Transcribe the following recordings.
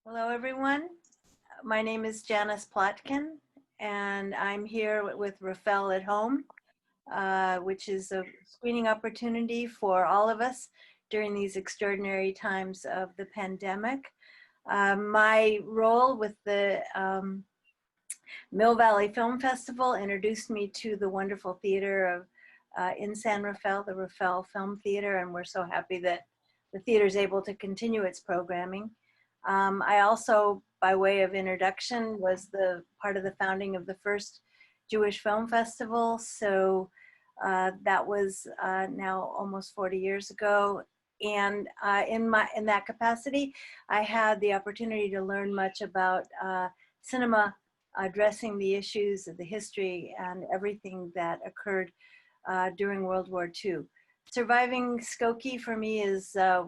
Hello, everyone. My name is Janis Plotkin, and I'm here with Rafael at Home, which is a screening opportunity for all of us during these extraordinary times of the pandemic. My role with the Mill Valley Film Festival introduced me to the wonderful theater of in San Rafael, the Rafael Film Theater, and we're so happy that the theater is able to continue its programming. I also, by way of introduction, was the part of the founding of the first Jewish Film Festival. So that was now almost 40 years ago. And in that capacity, I had the opportunity to learn much about cinema addressing the issues of the history and everything that occurred during World War II. Surviving Skokie for me is a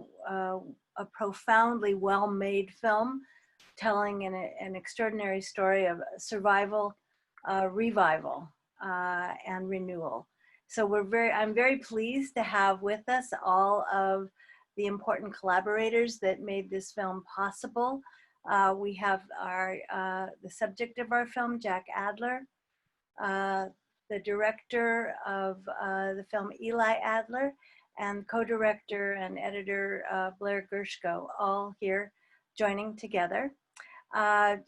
profoundly well-made film telling an extraordinary story of survival, revival, and renewal. So I'm very pleased to have with us all of the important collaborators that made this film possible. We have the subject of our film, Jack Adler, the director of the film, Eli Adler, and co-director and editor Blair Gershkow, all here joining together.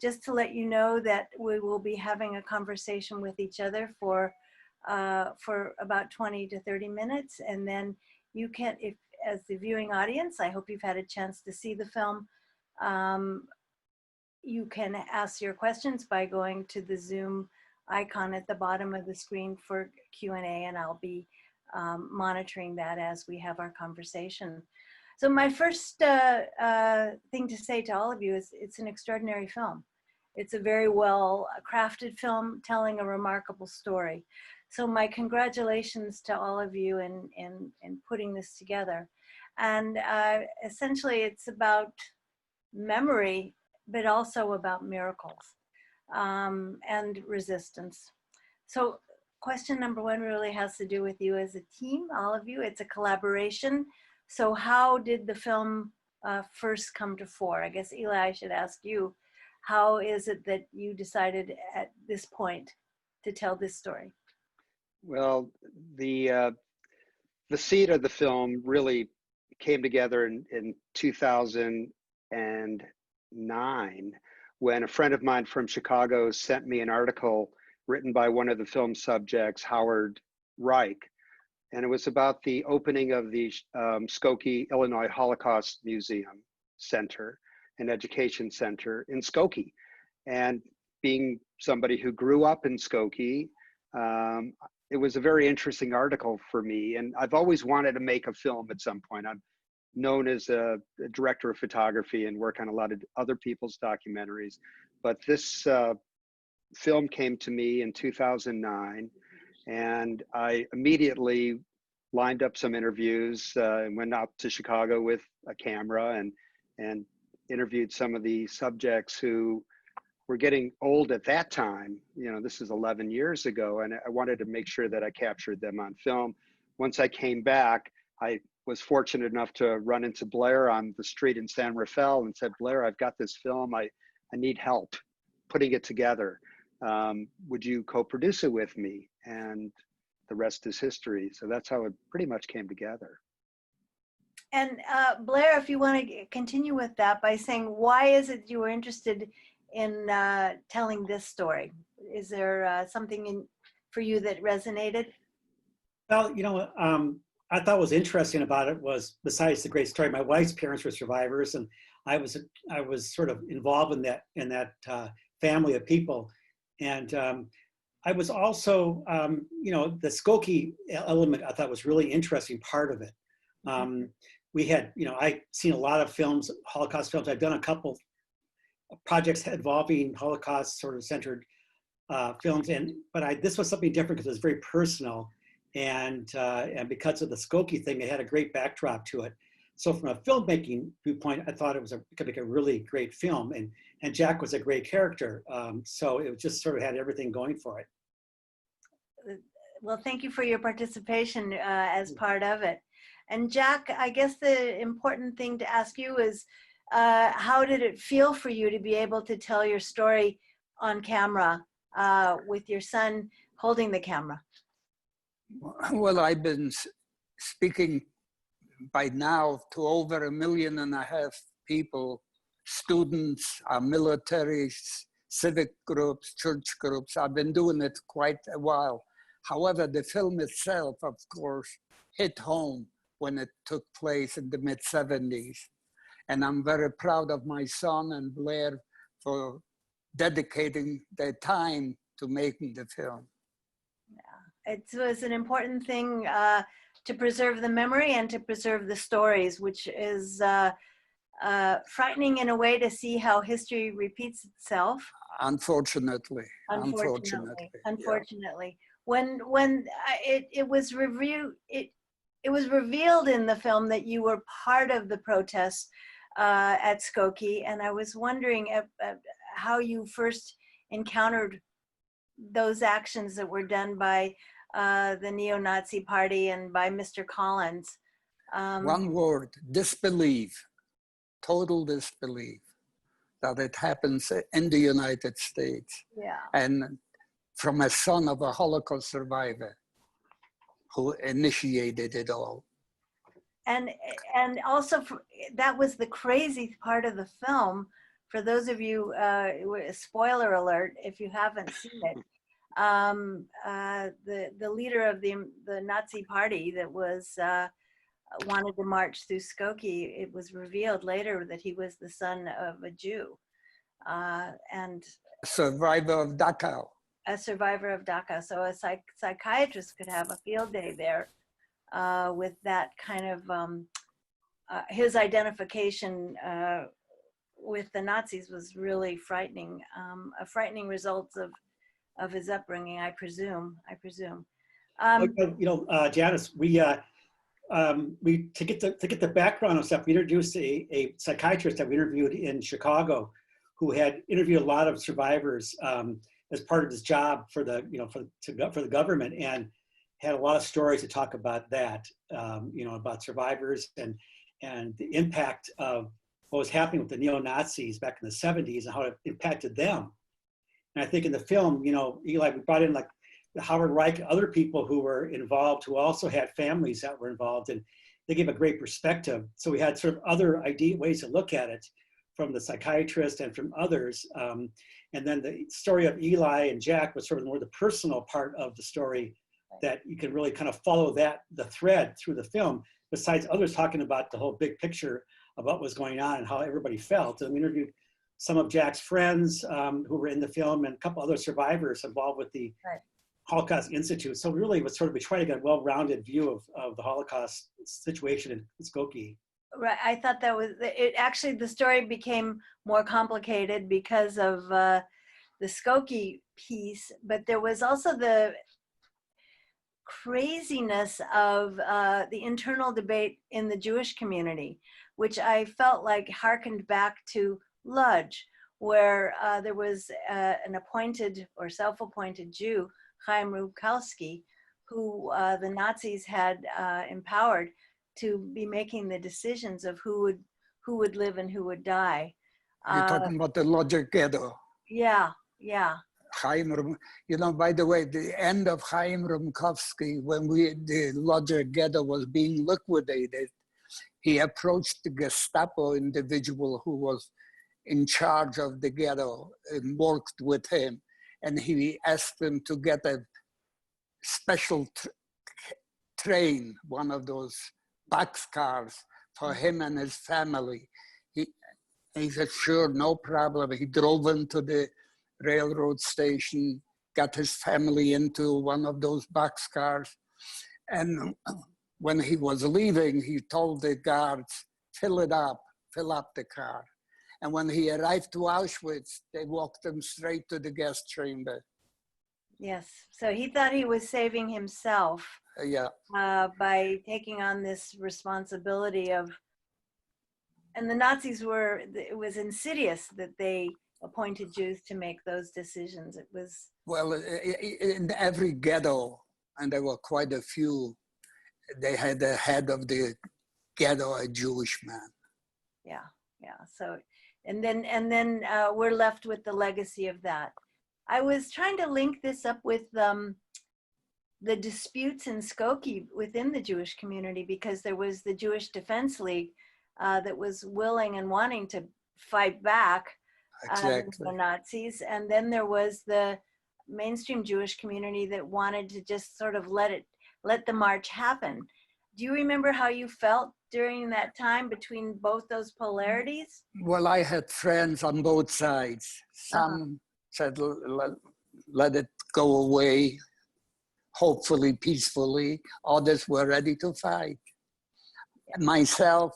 Just to let you know that we will be having a conversation with each other for about 20 to 30 minutes. And then you can, if as the viewing audience, I hope you've had a chance to see the film. You can ask your questions by going to the Zoom icon at the bottom of the screen for Q&A, and I'll be monitoring that as we have our conversation. So my first thing to say to all of you is it's an extraordinary film. It's a very well crafted film telling a remarkable story. So my congratulations to all of you in putting this together. And essentially it's about memory, but also about miracles and resistance. So question number one really has to do with you as a team, all of you. It's a collaboration. So how did the film first come to fore? I guess, Eli, I should ask you, how is it that you decided at this point to tell this story? Well, the seed of the film really came together in 2009 when a friend of mine from Chicago sent me an article written by one of the film subjects, Howard Reich. And it was about the opening of the Skokie, Illinois Holocaust Museum Center and Education Center in Skokie. And being somebody who grew up in Skokie, it was a very interesting article for me. And I've always wanted to make a film at some point. I'm known as a director of photography and work on a lot of other people's documentaries. But this film came to me in 2009. And I immediately lined up some interviews and went out to Chicago with a camera and interviewed some of the subjects who were getting old at that time. You know, this is 11 years ago, and I wanted to make sure that I captured them on film. Once I came back, I was fortunate enough to run into Blair on the street in San Rafael and said, Blair, I've got this film. I need help putting it together. Would you co-produce it with me? And the rest is history. So that's how it pretty much came together. And Blair, if you want to continue with that by saying, why is it you were interested in telling this story? Is there something for you that resonated? Well, I thought was interesting about it was, besides the great story, my wife's parents were survivors, and I was sort of involved in that family of people, and I was also, the Skokie element I thought was really interesting part of it. We had, I've seen a lot of films, Holocaust films. I've done a couple projects involving Holocaust sort of centered films, but this was something different because it was very personal, and because of the Skokie thing, it had a great backdrop to it. So from a filmmaking viewpoint, I thought it could make a really great film, and Jack was a great character. So it just sort of had everything going for it. Well, thank you for your participation as part of it. And Jack, I guess the important thing to ask you is, how did it feel for you to be able to tell your story on camera with your son holding the camera? Well, I've been speaking by now to over 1.5 million people, students, military, civic groups, church groups. I've been doing it quite a while. However, the film itself, of course, hit home when it took place in the mid-70s. And I'm very proud of my son and Blair for dedicating their time to making the film. Yeah, it was an important thing to preserve the memory and to preserve the stories, which is frightening in a way to see how history repeats itself. Unfortunately. Unfortunately. When it was reviewed, it was revealed in the film that you were part of the protests at Skokie, and I was wondering how you first encountered those actions that were done by the neo-Nazi party and by Mr. Collins. One word: disbelief. Total disbelief that it happens in the United States. Yeah. And from a son of a Holocaust survivor who initiated it all. And also, that was the crazy part of the film. For those of you, spoiler alert, if you haven't seen it, the leader of the Nazi party that was wanted to march through Skokie, it was revealed later that he was the son of a Jew. And survivor of Dachau. A survivor of Dachau. So a psychiatrist could have a field day there with that kind of, his identification with the Nazis was really frightening, a frightening result of his upbringing, I presume. Janis, to get the background of stuff, we introduced a psychiatrist that we interviewed in Chicago, who had interviewed a lot of survivors as part of his job for the government, and had a lot of stories to talk about that, about survivors and the impact of what was happening with the neo-Nazis back in the 70s and how it impacted them. And I think in the film, Eli, we brought in like Howard Reich, other people who were involved, who also had families that were involved, and they gave a great perspective. So we had sort of other ways to look at it from the psychiatrist and from others. And then the story of Eli and Jack was sort of more the personal part of the story, that you can really kind of follow the thread through the film, besides others talking about the whole big picture of what was going on and how everybody felt. And we interviewed some of Jack's friends who were in the film, and a couple other survivors involved with the Holocaust Institute. So really was we try to get a well-rounded view of the Holocaust situation in Skokie. Right, I thought that was, actually the story became more complicated because of the Skokie piece, but there was also the craziness of the internal debate in the Jewish community, which I felt like harkened back to Lodz, where there was an appointed or self-appointed Jew, Chaim Rubkowski, who the Nazis had empowered to be making the decisions of who would live and who would die. You're talking about the Lodz ghetto. Yeah. Chaim, by the way, the end of Chaim Rumkowski, when the Lodz ghetto was being liquidated, he approached the Gestapo individual who was in charge of the ghetto and worked with him. And he asked him to get a special train, one of those boxcars, for him and his family. He said, sure, no problem. He drove into the railroad station, got his family into one of those boxcars. And when he was leaving, he told the guards, fill up the car. And when he arrived to Auschwitz, they walked him straight to the gas chamber. Yes, so he thought he was saving himself by taking on this responsibility of, and the Nazis it was insidious that they appointed Jews to make those decisions. It was... Well, in every ghetto, and there were quite a few, they had the head of the ghetto, a Jewish man. Yeah. Yeah. So, and then we're left with the legacy of that. I was trying to link this up with the disputes in Skokie within the Jewish community, because there was the Jewish Defense League that was willing and wanting to fight back against the Exactly. Nazis, and then there was the mainstream Jewish community that wanted to just sort of let the march happen. Do you remember how you felt during that time between both those polarities? Well, I had friends on both sides. Some said, let it go away, hopefully peacefully. Others were ready to fight. Myself,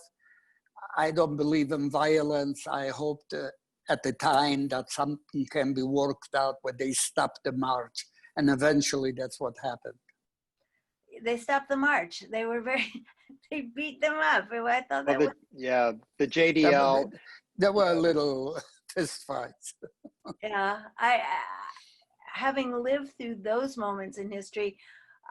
I don't believe in violence. I hoped at the time that something can be worked out where they stop the march. And eventually that's what happened. They stopped the march. They were they beat them up. I thought that was. Yeah, the JDL. There were little fist fights. Yeah, having lived through those moments in history,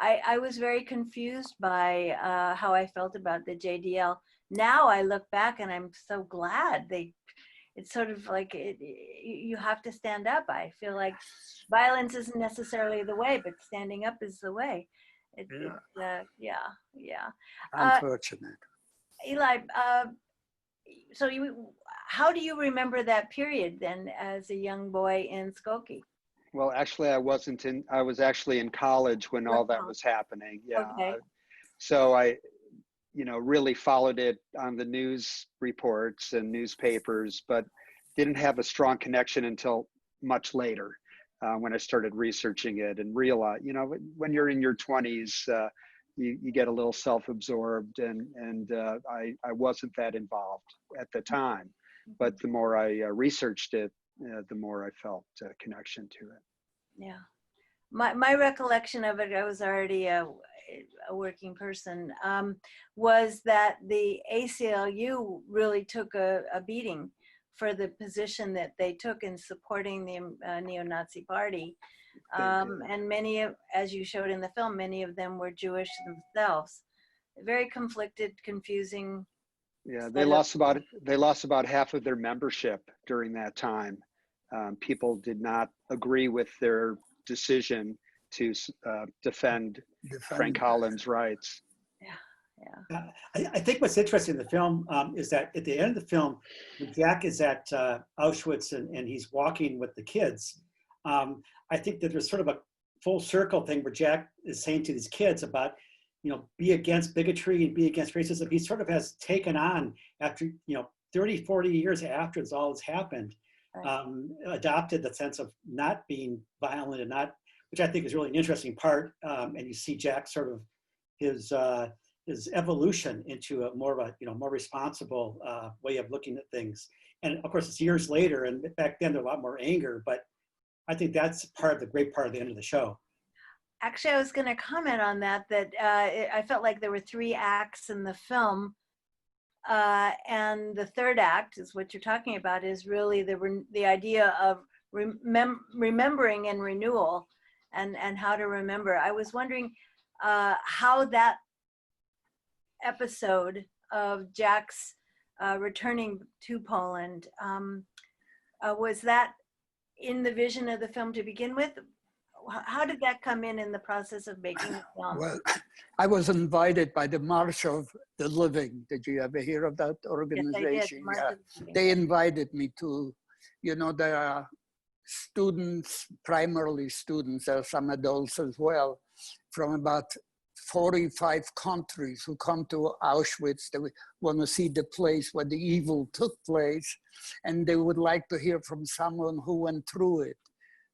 I was very confused by how I felt about the JDL. Now I look back and I'm so glad it's sort of like you have to stand up. I feel like violence isn't necessarily the way, but standing up is the way. Yeah. Unfortunate. Eli, so how do you remember that period then as a young boy in Skokie? Well, actually, I was actually in college when all that was happening. Yeah. Okay. So I, really followed it on the news reports and newspapers, but didn't have a strong connection until much later when I started researching it and realized, when you're in your 20s, you get a little self-absorbed, and I wasn't that involved at the time. But the more I researched it, the more I felt a connection to it. Yeah. My recollection of it, I was already a working person, was that the ACLU really took a beating for the position that they took in supporting the neo-Nazi party. And many of, as you showed in the film, many of them were Jewish themselves. Very conflicted, confusing. Yeah, they lost about half of their membership during that time. People did not agree with their decision to defend Frank Holland's rights. Yeah. I think what's interesting in the film is that at the end of the film, when Jack is at Auschwitz and he's walking with the kids, I think that there's sort of a full circle thing where Jack is saying to these kids about, be against bigotry and be against racism. He sort of has taken on after, 30, 40 years after this all has happened, adopted the sense of not being violent and not, which I think is really an interesting part. And you see Jack sort of his evolution into a more of a, more responsible way of looking at things. And of course it's years later, and back then there's a lot more anger, but I think that's the great part of the end of the show. Actually, I was going to comment on that I felt like there were 3 acts in the film. And the third act is what you're talking about, is really the idea of remembering and renewal and how to remember. I was wondering how that episode of Jack's returning to Poland, was that in the vision of the film to begin with? How did that come in the process of making the film? Well, I was invited by the March of the Living. Did you ever hear of that organization? Yes, I did. Yeah. They invited me to, there are students, primarily students, there are some adults as well, from about 45 countries who come to Auschwitz. They want to see the place where the evil took place, and they would like to hear from someone who went through it.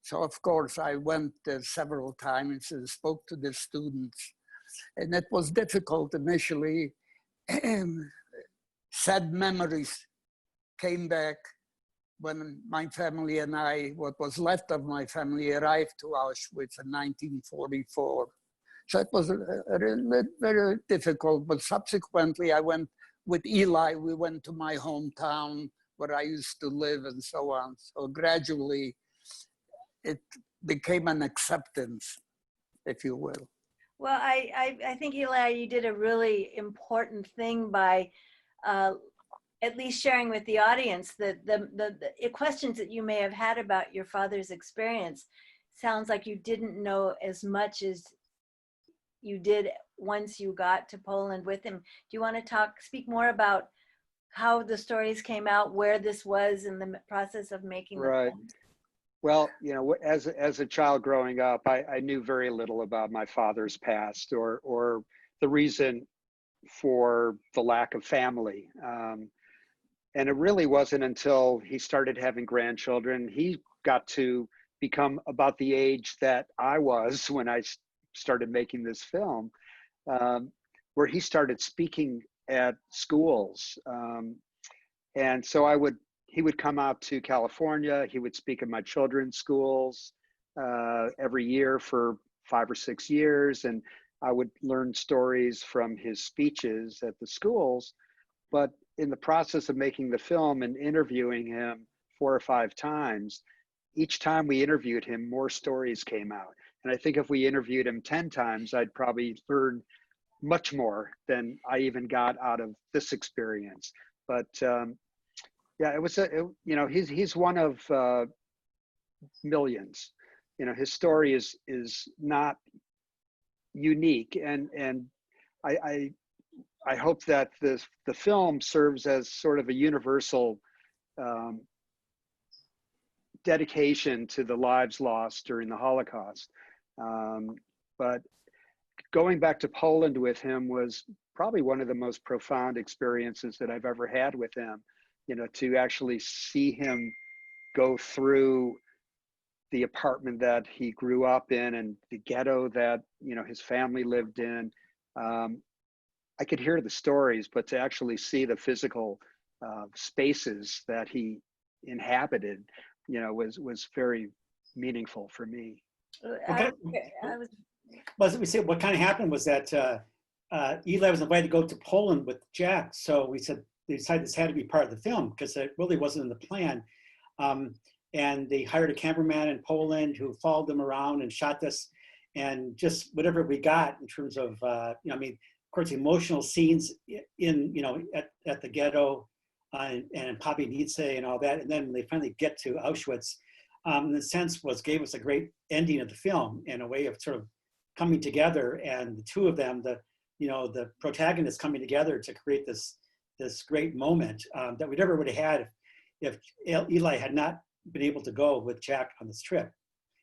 So of course I went there several times and spoke to the students, and it was difficult initially. Sad memories came back when my family and I, what was left of my family, arrived to Auschwitz in 1944. So it was very difficult, but subsequently I went with Eli, we went to my hometown where I used to live and so on. So gradually it became an acceptance, if you will. Well, I think, Eli, you did a really important thing by at least sharing with the audience the questions that you may have had about your father's experience. Sounds like you didn't know as much as you did once you got to Poland with him. Do you want to speak more about how the stories came out, where this was in the process of making the Right. film? Well, as a child growing up, I knew very little about my father's past or the reason for the lack of family. And it really wasn't until he started having grandchildren, he got to become about the age that I was when I started making this film, where he started speaking at schools. And so he would come out to California. He would speak at my children's schools every year for 5 or 6 years. And I would learn stories from his speeches at the schools. But in the process of making the film and interviewing him 4 or 5 times, each time we interviewed him, more stories came out. And I think if we interviewed him 10 times, I'd probably learn much more than I even got out of this experience. But yeah, he's one of millions. His story is not unique, and I hope that the film serves as sort of a universal dedication to the lives lost during the Holocaust. But going back to Poland with him was probably one of the most profound experiences that I've ever had with him. To actually see him go through the apartment that he grew up in and the ghetto that his family lived in. I could hear the stories, but to actually see the physical spaces that he inhabited, was very meaningful for me. What kind of happened was that Eli was invited to go to Poland with Jack. So they decided this had to be part of the film because it really wasn't in the plan. And they hired a cameraman in Poland who followed them around and shot this, and just whatever we got in terms of, of course, emotional scenes at the ghetto and in Pabianice and all that. And then when they finally get to Auschwitz, in a sense, gave us a great ending of the film and a way of sort of coming together, and the two of them, the protagonists coming together to create this great moment that we never would have had if Eli had not been able to go with Jack on this trip.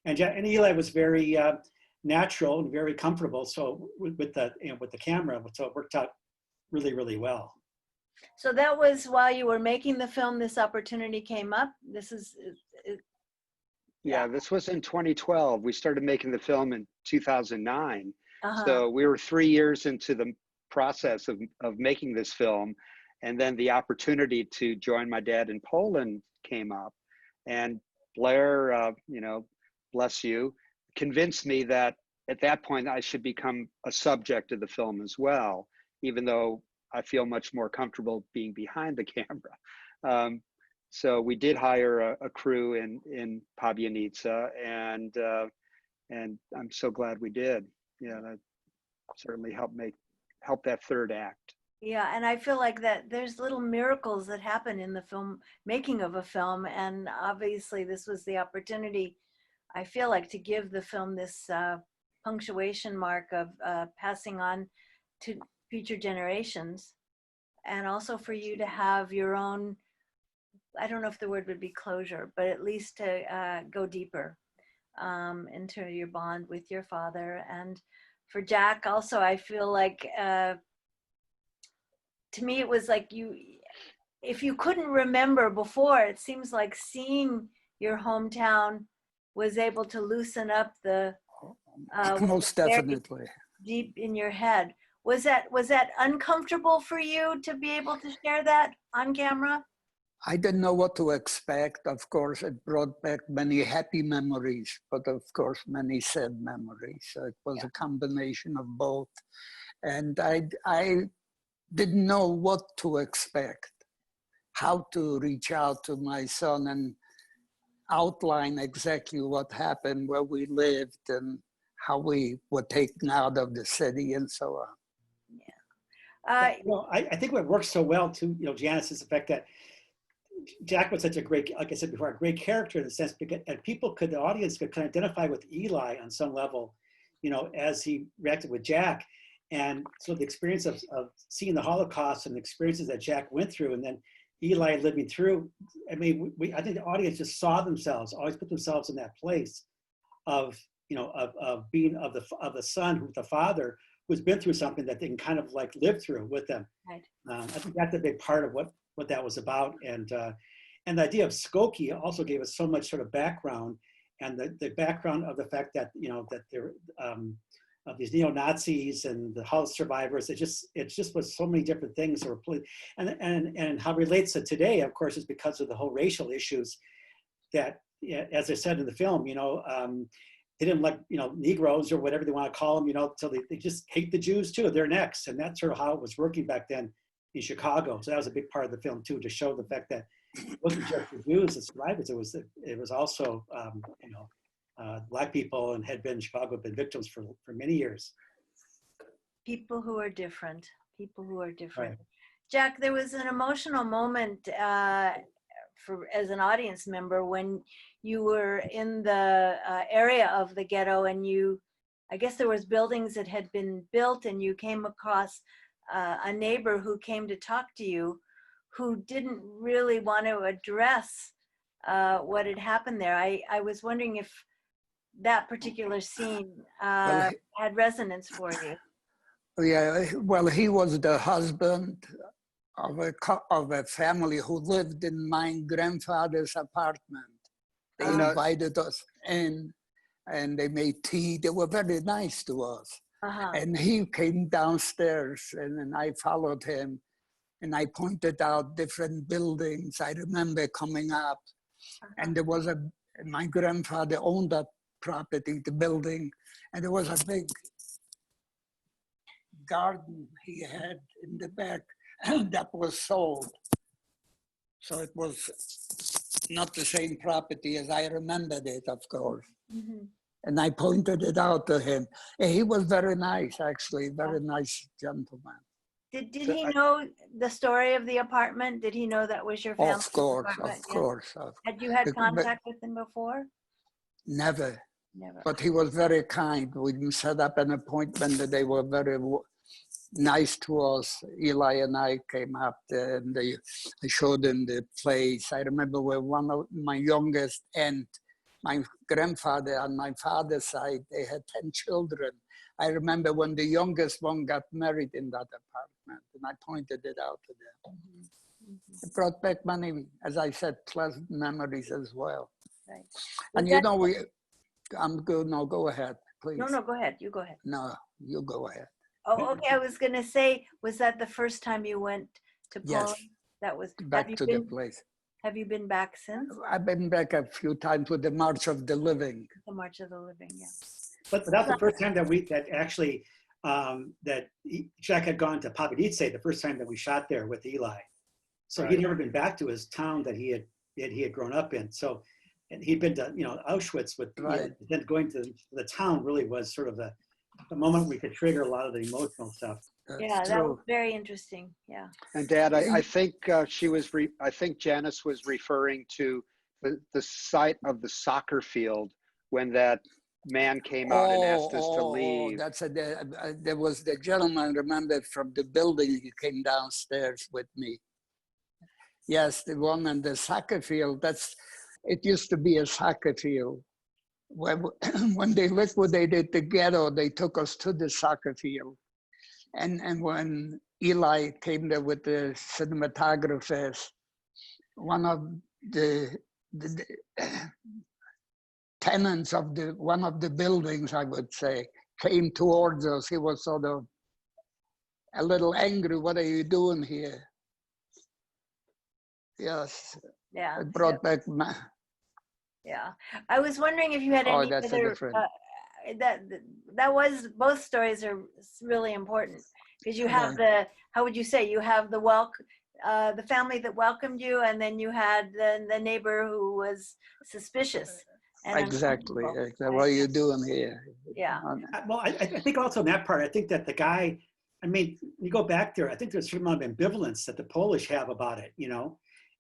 And Eli was very natural and very comfortable. So with the camera, so it worked out really, really well. So that was while you were making the film, this opportunity came up. Yeah, this was in 2012. We started making the film in 2009. So we were 3 years into the process of making this film. And then the opportunity to join my dad in Poland came up. And Blair, bless you, convinced me that at that point I should become a subject of the film as well, even though I feel much more comfortable being behind the camera. So we did hire a crew in Pabianice, and I'm so glad we did. Yeah, that certainly helped that third act. Yeah, and I feel like that there's little miracles that happen in the film, making of a film, and obviously this was the opportunity, I feel like, to give the film this punctuation mark of passing on to future generations, and also for you to have your own, I don't know if the word would be closure, but at least to go deeper into your bond with your father. And for Jack also, I feel like, to me, it was like if you couldn't remember before, it seems like seeing your hometown was able to loosen up the most definitely deep in your head. Was that uncomfortable for you to be able to share that on camera? I didn't know what to expect. Of course, it brought back many happy memories, but of course, many sad memories. So it was a combination of both. And I didn't know what to expect, how to reach out to my son and outline exactly what happened, where we lived, and how we were taken out of the city and so on. Yeah. Well, I think what works so well too, Janis, is the fact that Jack was such a great, like I said before, a great character in the sense because, and the audience could kind of identify with Eli on some level, as he reacted with Jack. And so the experience of seeing the Holocaust and the experiences that Jack went through, and then Eli living through, I mean, I think the audience just saw themselves, always put themselves in that place of, of being of the son, who's the father, who's been through something that they can kind of like live through with them. Right. I think that's a big part of what that was about. And the idea of Skokie also gave us so much sort of background, and the background of the fact that, that there, of these neo-Nazis and the Holocaust survivors, it just was so many different things that were and how it relates to today, of course, is because of the whole racial issues that, as I said in the film, they didn't like, Negroes or whatever they want to call them, so they just hate the Jews too. They're next. And that's sort of how it was working back then in Chicago. So that was a big part of the film too, to show the fact that it wasn't just the Jews and survivors. It was also, Black people and had been in Chicago, been victims for many years. People who are different. Right. Jack, there was an emotional moment as an audience member when you were in the area of the ghetto, and I guess there was buildings that had been built, and you came across a neighbor who came to talk to you, who didn't really want to address what had happened there. I was wondering if that particular scene had resonance for you. Yeah, well, he was the husband of a family who lived in my grandfather's apartment. They invited us in, and they made tea. They were very nice to us. And he came downstairs, and then I followed him, and I pointed out different buildings. I remember coming up, and there was my grandfather owned that property, the building, and there was a big garden he had in the back that was sold. So it was not the same property as I remembered it, of course. Mm-hmm. And I pointed it out to him. And he was very nice, actually, very nice gentleman. Did he know the story of the apartment? Did he know that was your family's apartment? Of course. Had you had contact with him before? Never. Never. But he was very kind. We set up an appointment, and they were very nice to us. Eli and I came up there, and I showed him the place. I remember where one of my youngest aunt, my grandfather on my father's side, they had 10 children. I remember when the youngest one got married in that apartment, and I pointed it out to them. Mm-hmm. Mm-hmm. It brought back many, as I said, pleasant memories as well. Right. And I'm good. No, go ahead, please. No, go ahead. You go ahead. No, you go ahead. Oh, okay. I was going to say, was that the first time you went to Poland? Yes. That was Back to the place. Have you been back since? I've been back a few times with the March of the Living. The March of the Living, yeah. But that's the first time that Jack had gone to Papaditse, the first time that we shot there with Eli. So he'd never been back to his town that he had grown up in. So, and he'd been to Auschwitz with then going to the town really was sort of the moment we could trigger a lot of the emotional stuff. Yeah, that was very interesting. Yeah. And Dad, I think I think Janis was referring to the site of the soccer field when that man came out and asked us to leave. There was the gentleman, remember, from the building. He came downstairs with me. Yes, the one on the soccer field. It used to be a soccer field. When they liquidated the ghetto, they took us to the soccer field. And when Eli came there with the cinematographers, one of the tenants of one of the buildings, I would say, came towards us. He was sort of a little angry. What are you doing here? Yes. Yeah. It brought back Yeah. I was wondering if you had any that's other, different. that was, both stories are really important because you have how would you say, you have the family that welcomed you, and then you had the neighbor who was suspicious. Exactly. What are you doing here? Yeah. Well, I think also in that part, I think that the guy I mean, you go back there, I think there's a certain amount of ambivalence that the Polish have about it,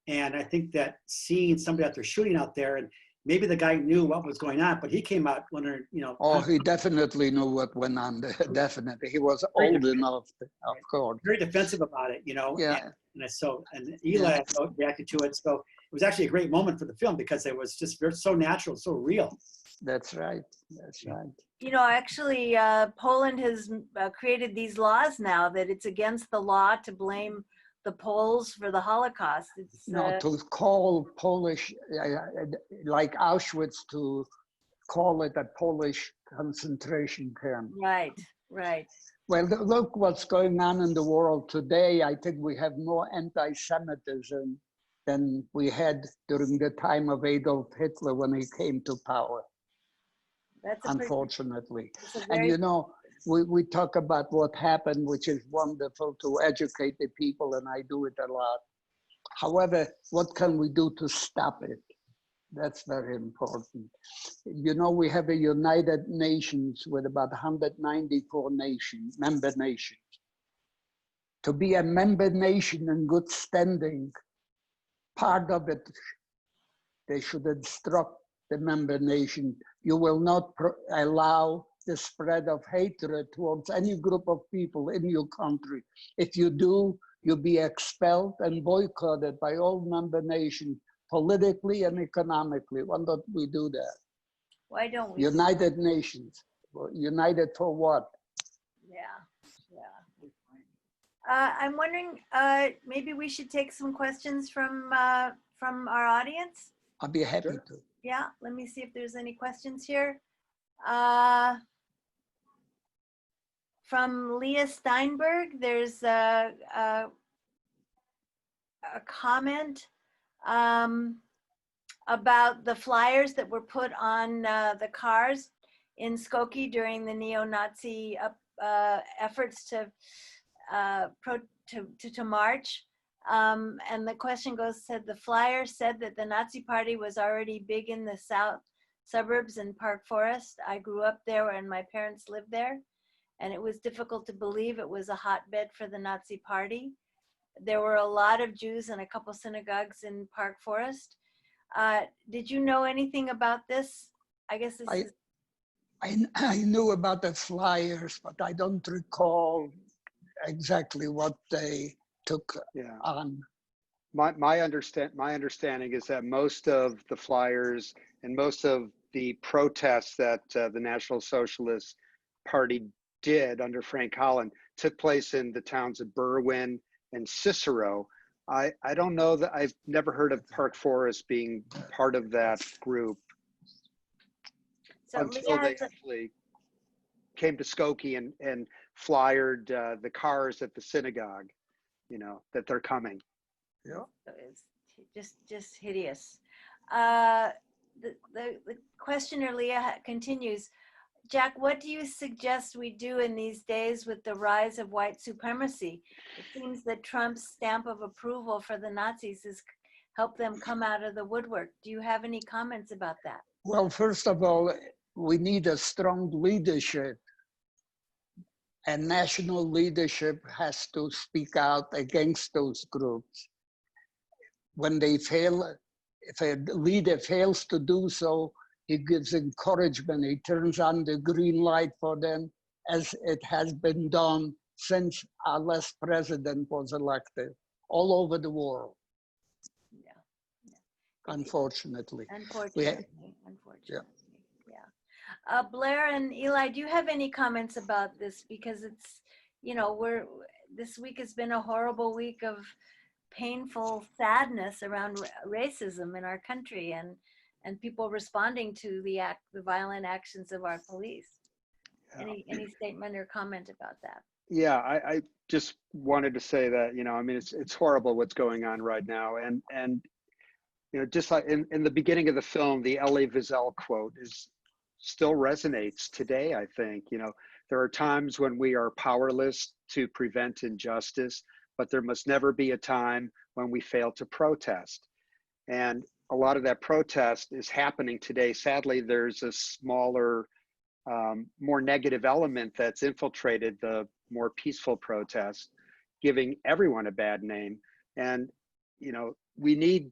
and I think that seeing somebody out there shooting out there, and maybe the guy knew what was going on, but he came out wondering, Oh, he definitely knew what went on there. Definitely. He was old enough, of course. very defensive about it, Yeah. and Eli reacted to it. So it was actually a great moment for the film because it was just so natural, so real. That's right. That's right. Actually, Poland has created these laws now that it's against the law to blame the Poles for the Holocaust. It's No, to call Polish, like Auschwitz, to call it a Polish concentration camp. right, right. Well, look what's going on in the world today. I think we have more anti-Semitism than we had during the time of Adolf Hitler when he came to power, That's unfortunately. that's a And very, we talk about what happened, which is wonderful to educate the people, and I do it a lot. However, what can we do to stop it? That's very important. We have a United Nations with about 194 member nations. To be a member nation in good standing, part of it, they should instruct the member nation, you will not allow the spread of hatred towards any group of people in your country. If you do, you'll be expelled and boycotted by all member nations, politically and economically. Why don't we do that? why don't we? United Nations. United for what? Yeah. I'm wondering, maybe we should take some questions from our audience. I'll be happy to. Yeah, let me see if there's any questions here. From Leah Steinberg, there's a comment about the flyers that were put on the cars in Skokie during the neo-Nazi efforts to march. And the question said the flyer said that the Nazi Party was already big in the south suburbs in Park Forest. I grew up there and my parents lived there, and it was difficult to believe it was a hotbed for the Nazi Party. There were a lot of Jews and a couple synagogues in Park Forest. Did you know anything about this? I guess this is... I knew about the flyers, but I don't recall exactly what they took on. My understanding is that most of the flyers and most of the protests that the National Socialist Party did under Frank Holland took place in the towns of Berwyn and Cicero. I don't know that I've never heard of Park Forest being part of that group until they actually came to Skokie and flyered the cars at the synagogue, that they're coming. Yeah. It's just hideous. The questioner, Leah, continues. Jack, what do you suggest we do in these days with the rise of white supremacy? It seems that Trump's stamp of approval for the Nazis has helped them come out of the woodwork. Do you have any comments about that? Well, first of all, we need a strong leadership, and national leadership has to speak out against those groups. When they fail, if a leader fails to do so, he gives encouragement. He turns on the green light for them, as it has been done since our last president was elected all over the world. Yeah. Unfortunately. Unfortunately. Yeah. Blair and Eli, do you have any comments about this? Because it's, this week has been a horrible week of painful sadness around racism in our country and people responding to the violent actions of our police. Yeah. Any statement or comment about that? Yeah, I just wanted to say that, it's horrible what's going on right now. And just like in the beginning of the film, the Elie Wiesel quote still resonates today, I think. There are times when we are powerless to prevent injustice, but there must never be a time when we fail to protest. And a lot of that protest is happening today. Sadly, there's a smaller, more negative element that's infiltrated the more peaceful protests, giving everyone a bad name. And, you know, we need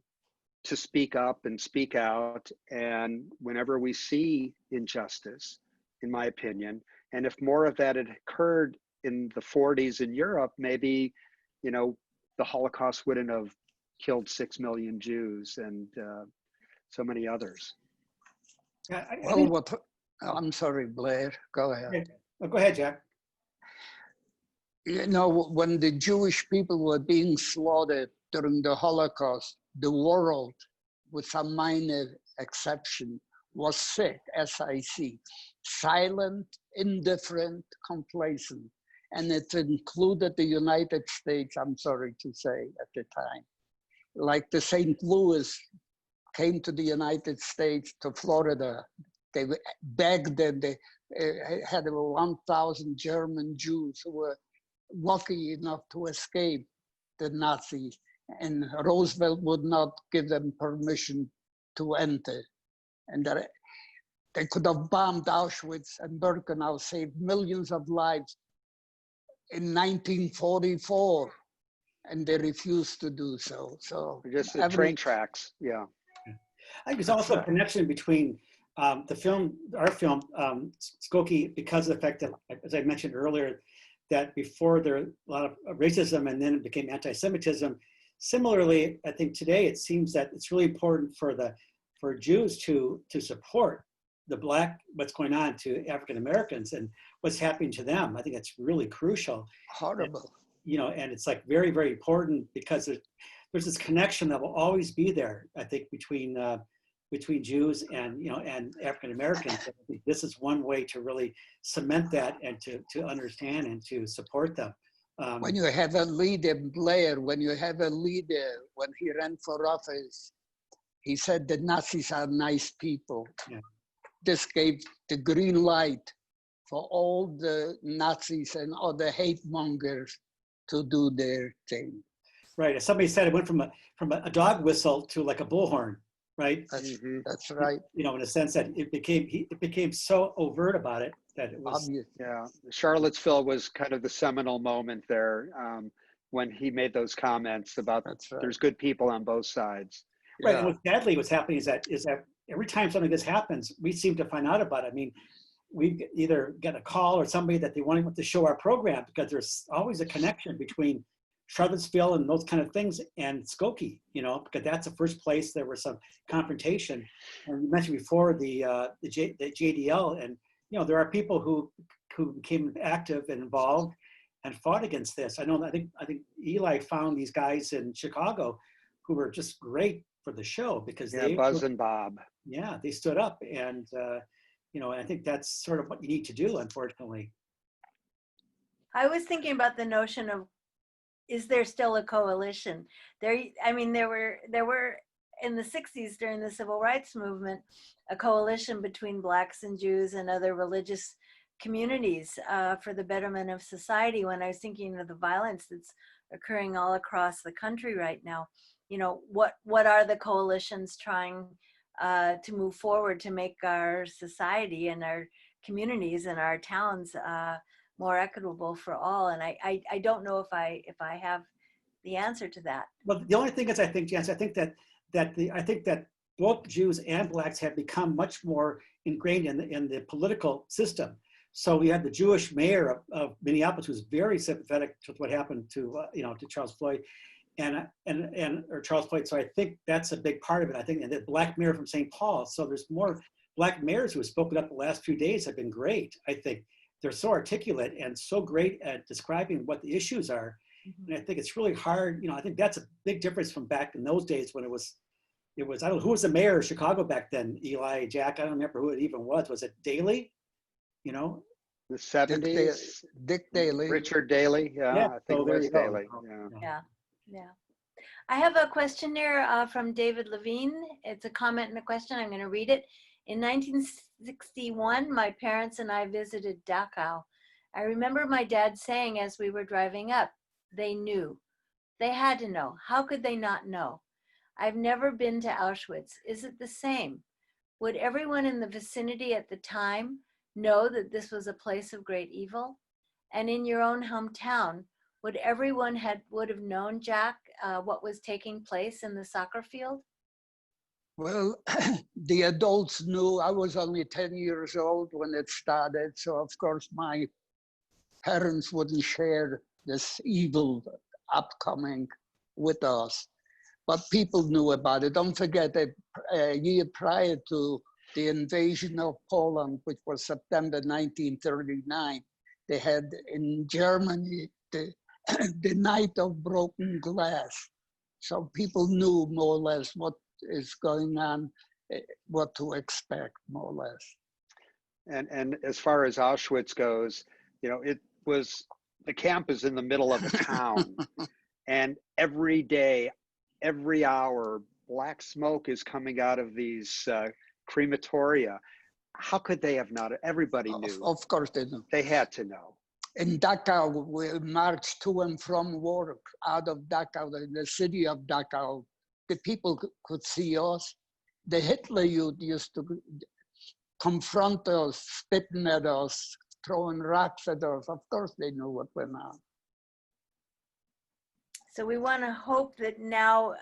to speak up and speak out. And whenever we see injustice, in my opinion, and if more of that had occurred in the 40s in Europe, maybe, you know, the Holocaust wouldn't have killed 6 million Jews and so many others. Yeah, Well, I'm sorry, Blair, go ahead. Go ahead, Jack. You know, when the Jewish people were being slaughtered during the Holocaust, the world, with some minor exception, was sick, SIC, silent, indifferent, complacent. And it included the United States, I'm sorry to say, at the time. Like the St. Louis came to the United States, to Florida. They begged them, they had 1,000 German Jews who were lucky enough to escape the Nazis, and Roosevelt would not give them permission to enter. And they could have bombed Auschwitz and Birkenau, saved millions of lives in 1944, and they refused to do so. So just the train tracks, yeah. I think there's also a connection between the film, our film, Skokie, because of the fact that, as I mentioned earlier, that before there was a lot of racism and then it became anti-Semitism. Similarly, I think today it seems that it's really important for Jews to support what's going on to African Americans and what's happening to them. I think that's really crucial. horrible. And, you know, and it's like very, very important because there's this connection that will always be there, I think, between Jews and, you know, and African Americans. I think this is one way to really cement that and to understand and to support them. When you have a leader, Blair, when you have a leader, when he ran for office, he said the Nazis are nice people. Yeah. This gave the green light for all the Nazis and other hate mongers to do their thing. Right, as somebody said, it went from a dog whistle to like a bullhorn, right? That's right. You know, in a sense that it became so overt about it that it was. Obvious. Yeah, Charlottesville was kind of the seminal moment there when he made those comments about there's good people on both sides. Right, Yeah. and what's sadly what's happening is that every time something like this happens, we seem to find out about it. I mean, we either get a call or somebody that they want to show our program because there's always a connection between Charlottesville and those kind of things and Skokie, you know, because that's the first place there was some confrontation. And you mentioned before the JDL, and you know, there are people who became active and involved and fought against this. I think Eli found these guys in Chicago who were just great for the show because Buzz and Bob. Yeah, they stood up, and you know, I think that's sort of what you need to do, unfortunately. I was thinking about the notion of, is there still a coalition? There were in the 60s during the civil rights movement, a coalition between Blacks and Jews and other religious communities for the betterment of society. When I was thinking of the violence that's occurring all across the country right now, you know, what are the coalitions trying to move forward to make our society and our communities and our towns more equitable for all? And I don't know if I have the answer to that. Well, the only thing is, I think, Janice, I think that both Jews and Blacks have become much more ingrained in the political system. So we had the Jewish mayor of Minneapolis who was very sympathetic to what happened to to Charles Floyd, or Charles Floyd. So I think that's a big part of it. I think, and the Black mayor from St. Paul. So there's more Black mayors who have spoken up the last few days have been great. I think they're so articulate and so great at describing what the issues are. And I think it's really hard. You know, I think that's a big difference from back in those days when it was, I don't know, who was the mayor of Chicago back then? Eli, Jack, I don't remember who it even was. Was it Daley? You know? The 70s? Dick Daley. Richard Daley, yeah, I think it was Daley. Yeah. I have a question here from David Levine. It's a comment and a question. I'm going to read it. In 1961, my parents and I visited Dachau. I remember my dad saying as we were driving up, they knew. They had to know. How could they not know? I've never been to Auschwitz. Is it the same? Would everyone in the vicinity at the time know that this was a place of great evil? and in your own hometown, would everyone would have known, Jack, what was taking place in the soccer field? Well, the adults knew. I was only 10 years old when it started. So of course my parents wouldn't share this evil upcoming with us. But people knew about it. Don't forget that a year prior to the invasion of Poland, which was September 1939, they had in Germany the, the night of broken glass. So people knew more or less what is going on, what to expect, more or less. And as far as Auschwitz goes, you know, it was, the camp is in the middle of a town, and every day, every hour, black smoke is coming out of these crematoria. How could they have not? Everybody knew. Of course they knew. They had to know. In Dachau, we marched to and from work out of Dachau, in the city of Dachau. The people could see us. The Hitler Youth used to confront us, spitting at us, throwing rocks at us. Of course they knew what went on. So we want to hope that now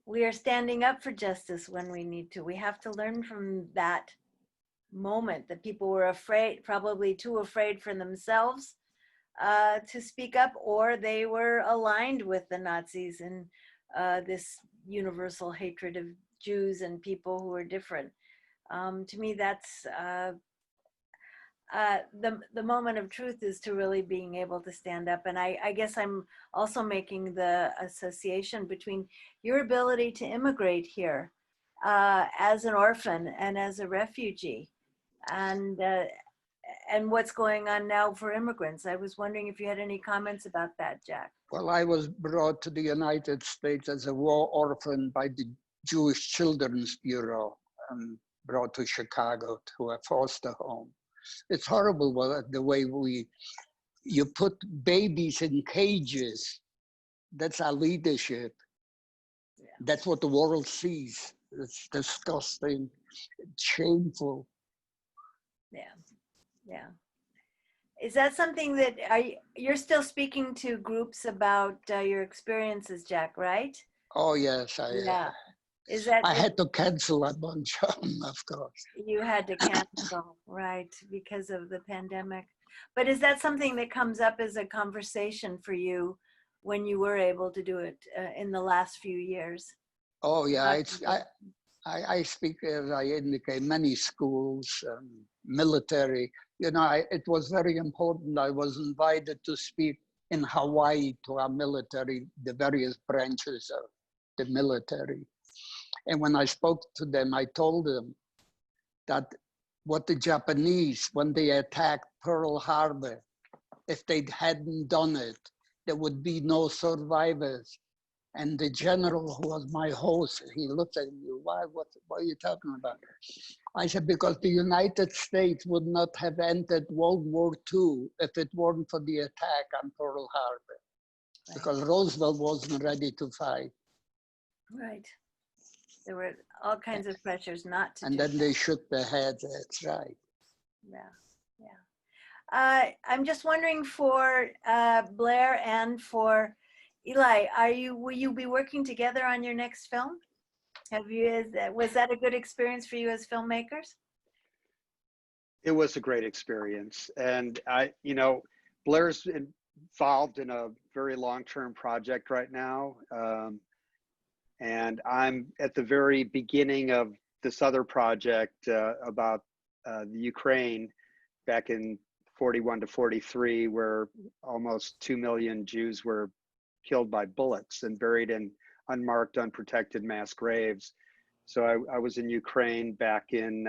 we are standing up for justice when we need to. We have to learn from that moment that people were afraid, probably too afraid for themselves to speak up, or they were aligned with the Nazis and this universal hatred of Jews and people who are different. To me, that's the moment of truth, is to really being able to stand up. And I guess I'm also making the association between your ability to immigrate here as an orphan and as a refugee, and what's going on now for immigrants. I was wondering if you had any comments about that, Jack. Well, I was brought to the United States as a war orphan by the Jewish Children's Bureau and brought to Chicago to a foster home. It's horrible the way you put babies in cages. That's our leadership. Yeah. That's what the world sees. It's disgusting, shameful. Yeah. Is that something that you're still speaking to groups about your experiences, Jack, right? Oh yes, Yeah. I had to cancel a bunch of them, of course. You had to cancel, right, because of the pandemic. But is that something that comes up as a conversation for you when you were able to do it in the last few years? Oh yeah, I speak, as I indicate, many schools, military. You know, it was very important. I was invited to speak in Hawaii to our military, the various branches of the military. And when I spoke to them, I told them that what the Japanese, when they attacked Pearl Harbor, if they hadn't done it, there would be no survivors. And the general who was my host, he looked at me, what are you talking about? I said, because the United States would not have entered World War II if it weren't for the attack on Pearl Harbor, right. Because Roosevelt wasn't ready to fight. Right. There were all kinds of pressures not to. And then they shook their heads. That's right. Yeah. I'm just wondering for Blair and for Eli, will you be working together on your next film? Was that a good experience for you as filmmakers? It was a great experience. And Blair's involved in a very long-term project right now. And I'm at the very beginning of this other project about the Ukraine back in 41 to 43, where almost 2 million Jews were killed by bullets and buried in unmarked, unprotected mass graves. So I was in Ukraine back in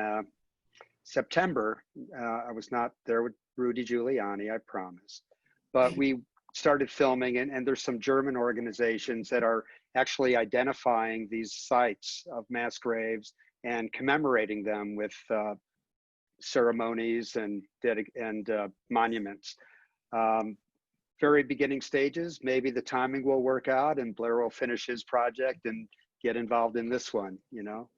September. I was not there with Rudy Giuliani, I promise. But we started filming, and there's some German organizations that are actually identifying these sites of mass graves and commemorating them with ceremonies and monuments. Very beginning stages. Maybe the timing will work out and Blair will finish his project and get involved in this one, you know.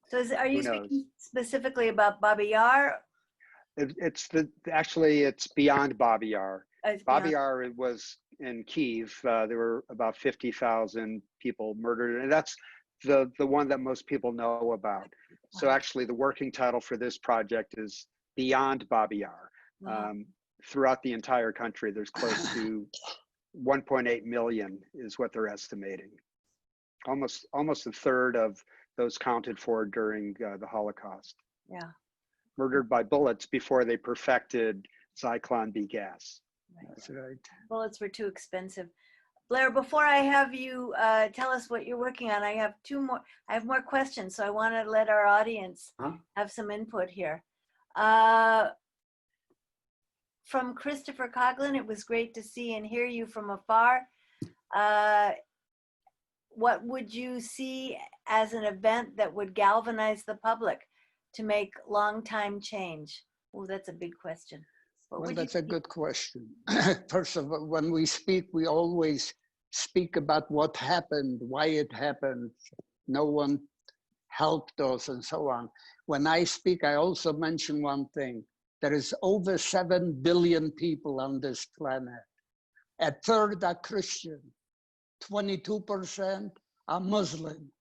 So are you speaking specifically about Babi Yar? It's beyond Babi Yar. It's Babi beyond- Yar was in Kyiv. There were about 50,000 people murdered, and that's the one that most people know about. So actually, the working title for this project is Beyond Babi Yar. Throughout the entire country, there's close to 1.8 million is what they're estimating. Almost a third of those counted for during the Holocaust. Yeah. Murdered by bullets before they perfected Zyklon B gas. That's right. Bullets were too expensive. Blair, before I have you tell us what you're working on, I have more questions, so I want to let our audience have some input here. From Christopher Coughlin, it was great to see and hear you from afar. What would you see as an event that would galvanize the public to make long-time change? Oh, that's a big question. Well, that's a good question. First of all, when we speak, we always speak about what happened, why it happened. No one helped us and so on. When I speak, I also mention one thing. There is over 7 billion people on this planet. A third are Christian, 22% are Muslim.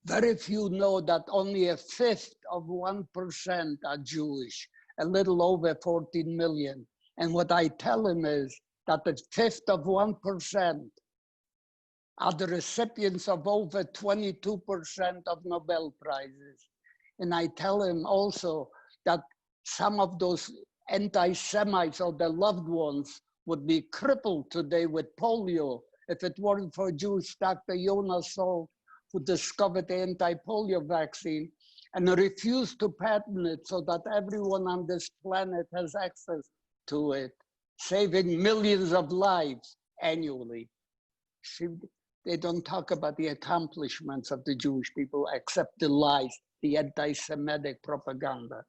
Very few know that only a fifth of 1% are Jewish, a little over 14 million. And what I tell them is that a fifth of 1% are the recipients of over 22% of Nobel Prizes. And I tell them also that some of those anti-Semites or their loved ones would be crippled today with polio if it weren't for Jewish Dr. Jonas Salk, who discovered the anti-polio vaccine and refused to patent it so that everyone on this planet has access to it, saving millions of lives annually. They don't talk about the accomplishments of the Jewish people except the lies, the anti-Semitic propaganda.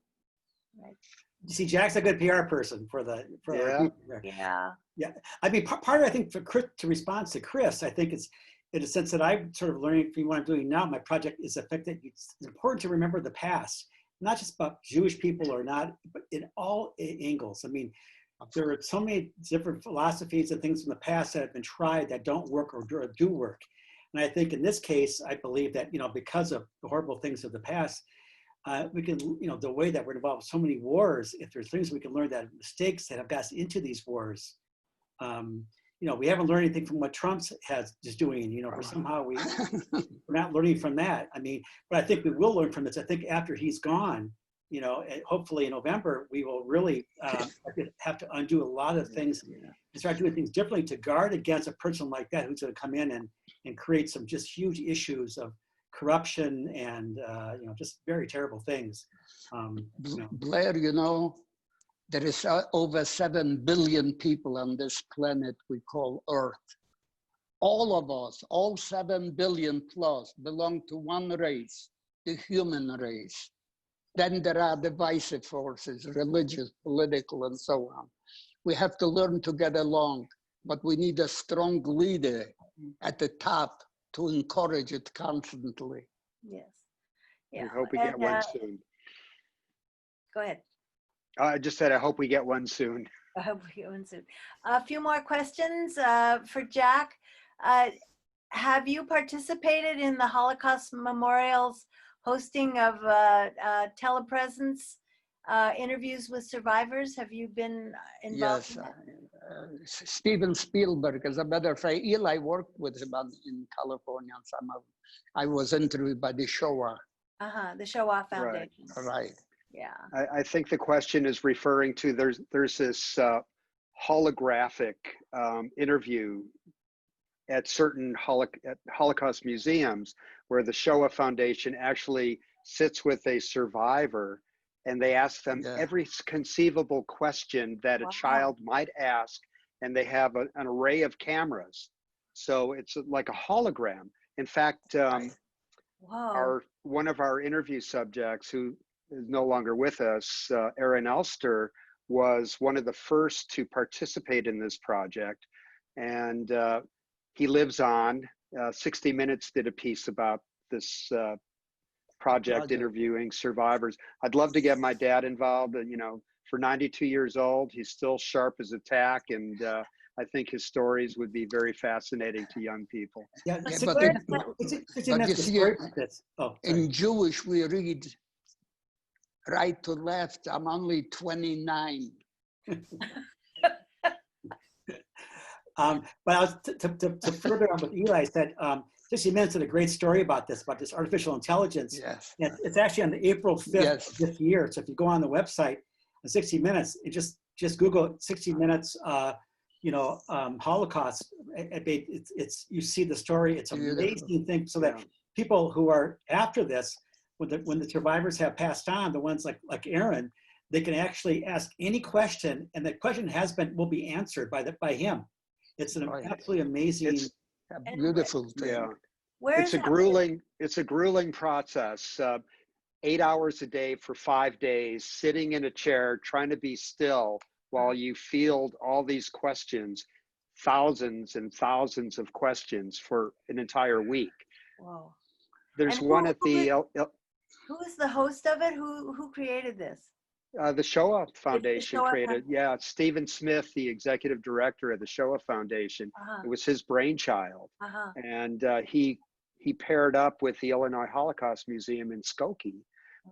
Right. You see, Jack's a good PR person for our people here. Yeah. Yeah. I mean, part of, I think, for Chris, to respond to Chris, I think it's in a sense that I'm sort of learning from what I'm doing now. My project is the fact that it's important to remember the past, not just about Jewish people or not, but in all angles. I mean, there are so many different philosophies and things from the past that have been tried that don't work or do work. And I think in this case, I believe that, because of the horrible things of the past, we can, the way that we're involved with so many wars, if there's things we can learn, that mistakes that have got us into these wars, we haven't learned anything from what Trump is doing, or somehow we're not learning from that. I mean, but I think we will learn from this. I think after he's gone, hopefully in November, we will really have to undo a lot of things and start doing things differently to guard against a person like that who's going to come in and create some just huge issues of corruption and just very terrible things. Blair, there is over 7 billion people on this planet we call Earth. All of us, all 7 billion plus, belong to one race, the human race. Then there are divisive forces, religious, political, and so on. We have to learn to get along, but we need a strong leader at the top to encourage it constantly. Yes. Yeah. We hope we get one soon. Go ahead. I just said I hope we get one soon. I hope we get one soon. A few more questions for Jack. Have you participated in the Holocaust Memorial's hosting of telepresence interviews with survivors? Have you been involved? Yes, Steven Spielberg, as a matter of fact, Eli worked with him in California. I was interviewed by the Shoah. The Shoah Foundation. Right. Yeah. I think the question is referring to there's this holographic interview at certain Holocaust museums where the Shoah Foundation actually sits with a survivor and they ask them every conceivable question that a child might ask, and they have an array of cameras. So it's like a hologram. In fact, one of our interview subjects, who is no longer with us, Aaron Elster, was one of the first to participate in this project. And he lives on. 60 Minutes did a piece about this project Roger. interviewing survivors. I'd love to get my dad involved. You know, for 92 years old, he's still sharp as a tack, and I think his stories would be very fascinating to young people. Yeah, Yeah, six- but Where it- is that- six- but minutes you of see, story like this. Oh, sorry. in Jewish, we read right to left. I'm only 29. But I was to further on what Eli said, 60 Minutes did a great story about this artificial intelligence. Yes. And it's actually on the April 5th Yes. of this year. So if you go on the website, 60 Minutes, it just Google 60 Minutes, Holocaust. It's you see the story. It's an Beautiful. amazing thing. So that Yeah. people who are after this, when the survivors have passed on, the ones like Aaron, they can actually ask any question, and the question will be answered by him. It's an Right. absolutely amazing. It's A beautiful thing. yeah. Where It's is a that? grueling process. 8 hours a day for 5 days, sitting in a chair, trying to be still while you field all these questions, thousands and thousands of questions for an entire week. Whoa. There's And one at the who is the host of it? Who created this? the Shoah Foundation Shoah created. Yeah, Stephen Smith, the executive director of the Shoah Foundation. Uh-huh. It was his brainchild, Uh-huh. and he paired up with the Illinois Holocaust Museum in Skokie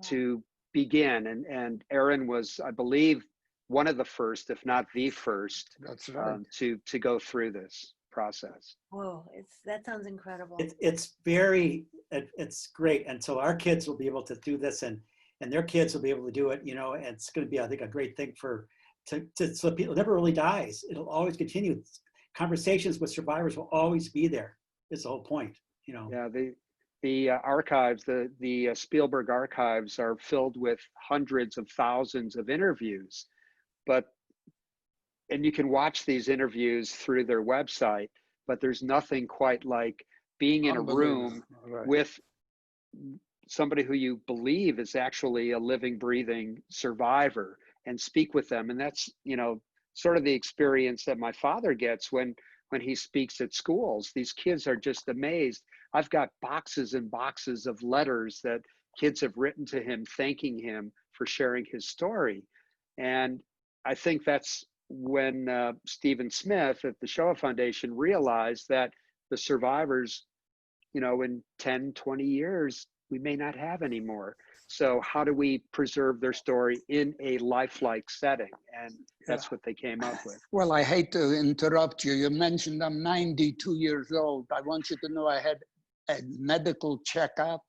to begin. And Aaron was, I believe, one of the first, if not the first, That's right. to go through this process. Whoa, that sounds incredible. It's great, and so our kids will be able to do this, and their kids will be able to do it. And it's going to be, I think, a great thing so people, it never really dies. It'll always continue. Conversations with survivors will always be there. Is the whole point. Yeah, the archives, the Spielberg archives are filled with hundreds of thousands of interviews, and you can watch these interviews through their website, but there's nothing quite like being in a room Right. with somebody who you believe is actually a living, breathing survivor and speak with them. And that's, sort of the experience that my father gets when he speaks at schools. These kids are just amazed. I've got boxes and boxes of letters that kids have written to him, thanking him for sharing his story. And I think that's when Stephen Smith at the Shoah Foundation realized that the survivors, in 10, 20 years, we may not have anymore. So how do we preserve their story in a lifelike setting? And that's what they came up with. Well, I hate to interrupt you. You mentioned I'm 92 years old. I want you to know I had a medical checkup,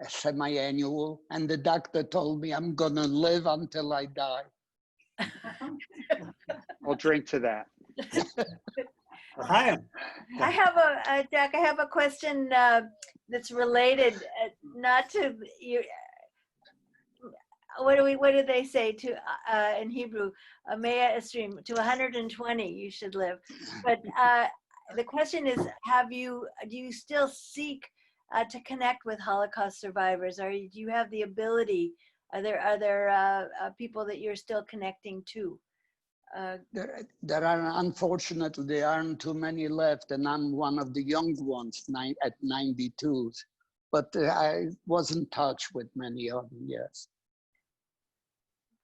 a semi-annual, and the doctor told me I'm gonna live until I die. I'll drink to that. Hi. I have Jack. I have a question that's related, not to you. What do they say to in Hebrew? Mea esrim, to 120 you should live. But the question is, do you still seek to connect with Holocaust survivors? Do you have the ability? Are there people that you're still connecting to? There are, unfortunately, there aren't too many left, and I'm one of the young ones at 92. But I was in touch with many of them, yes.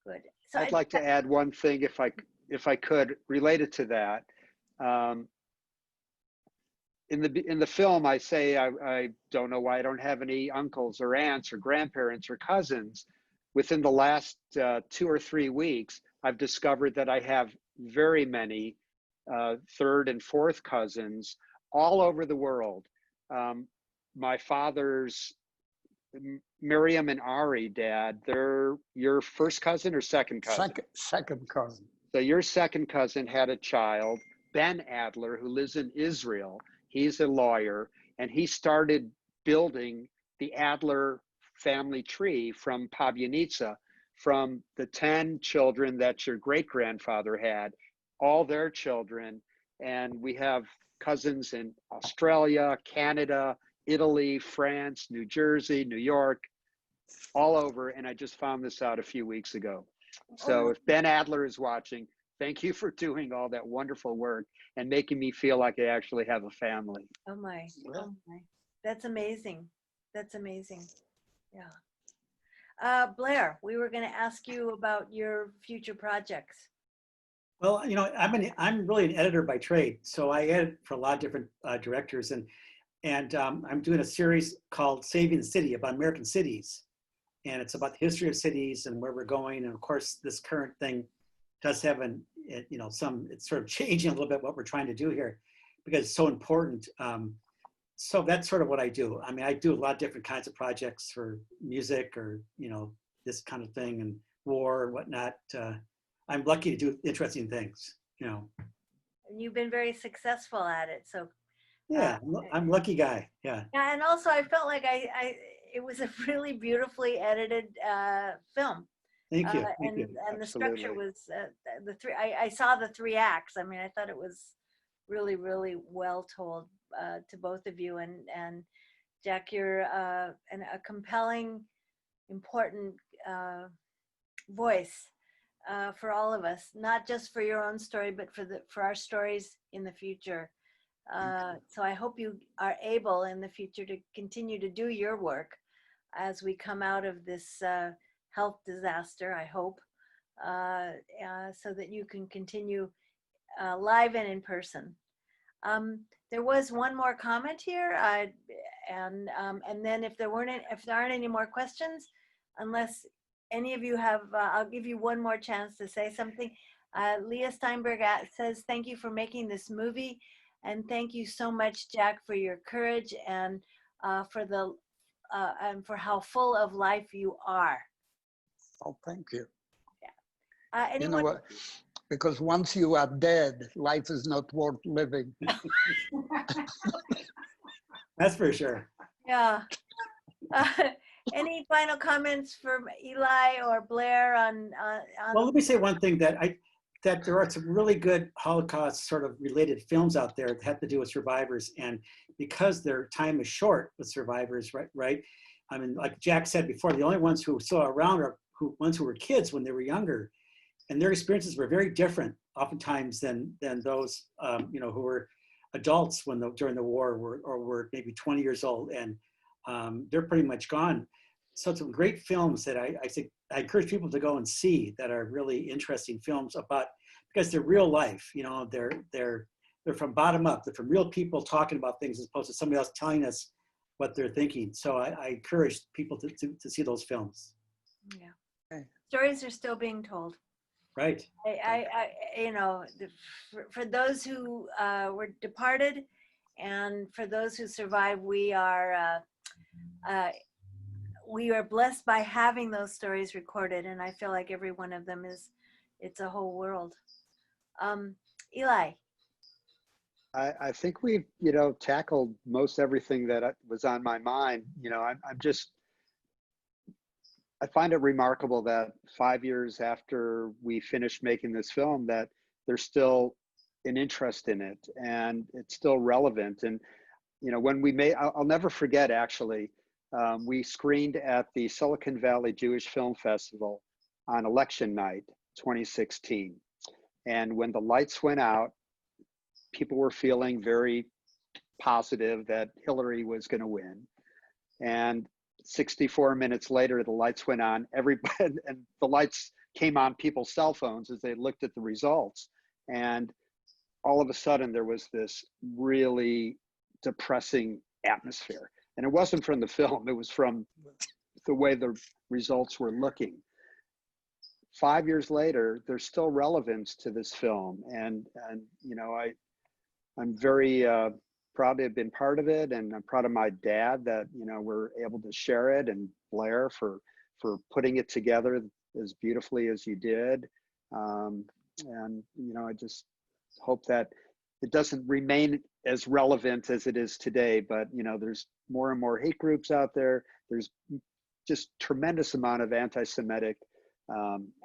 Good. So I'd like to add one thing, if I could, related to that. In the film, I say I don't know why I don't have any uncles or aunts or grandparents or cousins. Within the last 2 or 3 weeks, I've discovered that I have very many third and fourth cousins all over the world. My father's Miriam and Ari dad, they're your first cousin or second cousin? Second cousin. So your second cousin had a child, Ben Adler, who lives in Israel. He's a lawyer, and he started building the Adler family tree from Pavyanica, from the 10 children that your great-grandfather had, all their children. And we have cousins in Australia, Canada, Italy, France, New Jersey, New York, all over. And I just found this out a few weeks ago. So if Ben Adler is watching, thank you for doing all that wonderful work and making me feel like I actually have a family. Oh my. That's amazing. That's amazing. Yeah. Blair, we were going to ask you about your future projects. Well, I'm really an editor by trade, so I edit for a lot of different directors, and I'm doing a series called Saving the City about American cities, and it's about the history of cities and where we're going. And of course, this current thing does have it's sort of changing a little bit what we're trying to do here, because it's so important. So that's sort of what I do. I mean, I do a lot of different kinds of projects for music or this kind of thing, and war and whatnot. I'm lucky to do interesting things, And you've been very successful at it. So Yeah, I'm a lucky guy. Yeah. yeah, and also I felt like it was a really beautifully edited film. Thank you. Thank you. And the structure Absolutely. was the three. I saw the 3 acts. I mean, I thought it was really, really well told to both of you. And Jack, you're a compelling, important voice for all of us, not just for your own story, but for our stories in the future. So I hope you are able in the future to continue to do your work as we come out of this health disaster, I hope, so that you can continue live and in person. There was one more comment here, and then if there aren't any more questions, unless any of you have, I'll give you one more chance to say something. Leah Steinberg says, "Thank you for making this movie, and thank you so much, Jack, for your courage and for how full of life you are." Oh, thank you. Yeah. You know Anyone? what? Because once you are dead, life is not worth living. That's for sure. Yeah. Any final comments from Eli or Blair on? Well, let me say one thing, that there are some really good Holocaust sort of related films out there that have to do with survivors, and because their time is short with survivors, right? I mean, like Jack said before, the only ones who still around are ones who were kids when they were younger, and their experiences were very different, oftentimes than those who were adults during the war were maybe 20 years old, and they're pretty much gone. So some great films that I think I encourage people to go and see, that are really interesting films because they're real life. They're from bottom up. They're from real people talking about things as opposed to somebody else telling us what they're thinking. So I encourage people to see those films. Yeah. Okay. Stories are still being told. Right. For those who were departed, and for those who survived, we are blessed by having those stories recorded, and I feel like every one of them it's a whole world. Eli. I think we've, tackled most everything that was on my mind. I find it remarkable that 5 years after we finished making this film, that there's still an interest in it and it's still relevant. And, when I'll never forget, actually, we screened at the Silicon Valley Jewish Film Festival on election night, 2016. And when the lights went out, people were feeling very positive that Hillary was going to win. And 64 minutes later, the lights went on. And the lights came on people's cell phones as they looked at the results. And all of a sudden, there was this really depressing atmosphere. And it wasn't from the film, it was from the way the results were looking. 5 years later, there's still relevance to this film. And I'm very proud to have been part of it, and I'm proud of my dad that we're able to share it, and Blair for putting it together as beautifully as you did. And I just hope that it doesn't remain as relevant as it is today. But there's more and more hate groups out there. There's just tremendous amount of anti-Semitic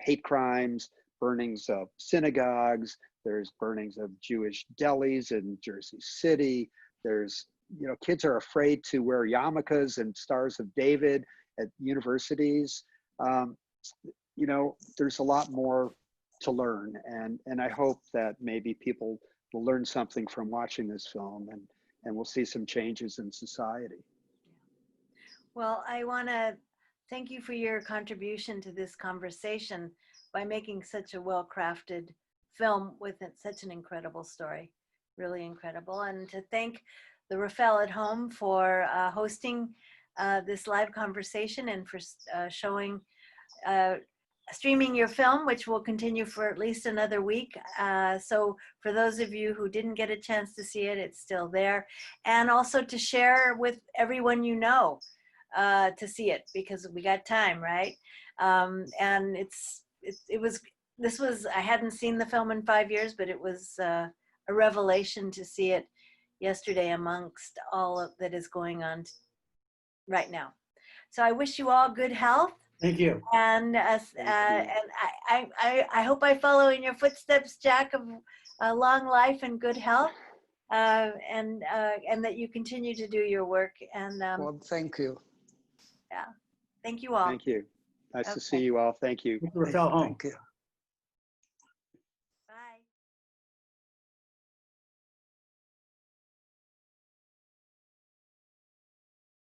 hate crimes, burnings of synagogues. There's burnings of Jewish delis in Jersey City. There's, kids are afraid to wear yarmulkes and Stars of David at universities. There's a lot more to learn. And I hope that maybe people will learn something from watching this film, and we'll see some changes in society. Well, I want to thank you for your contribution to this conversation by making such a well-crafted film with such an incredible story, really incredible. And to thank the Rafael at Home for hosting this live conversation and for streaming your film, which will continue for at least another week. So for those of you who didn't get a chance to see it, it's still there. And also to share with everyone you know to see it, because we got time, right? And I hadn't seen the film in 5 years, but it was a revelation to see it yesterday amongst all of that is going on right now. So I wish you all good health. Thank you. And I hope I follow in your footsteps, Jack, of long life and good health, and that you continue to do your work. And Well, thank you. yeah, thank you all. Thank you. Nice to Okay. see you all. Thank you. Rafael Home. Thank you.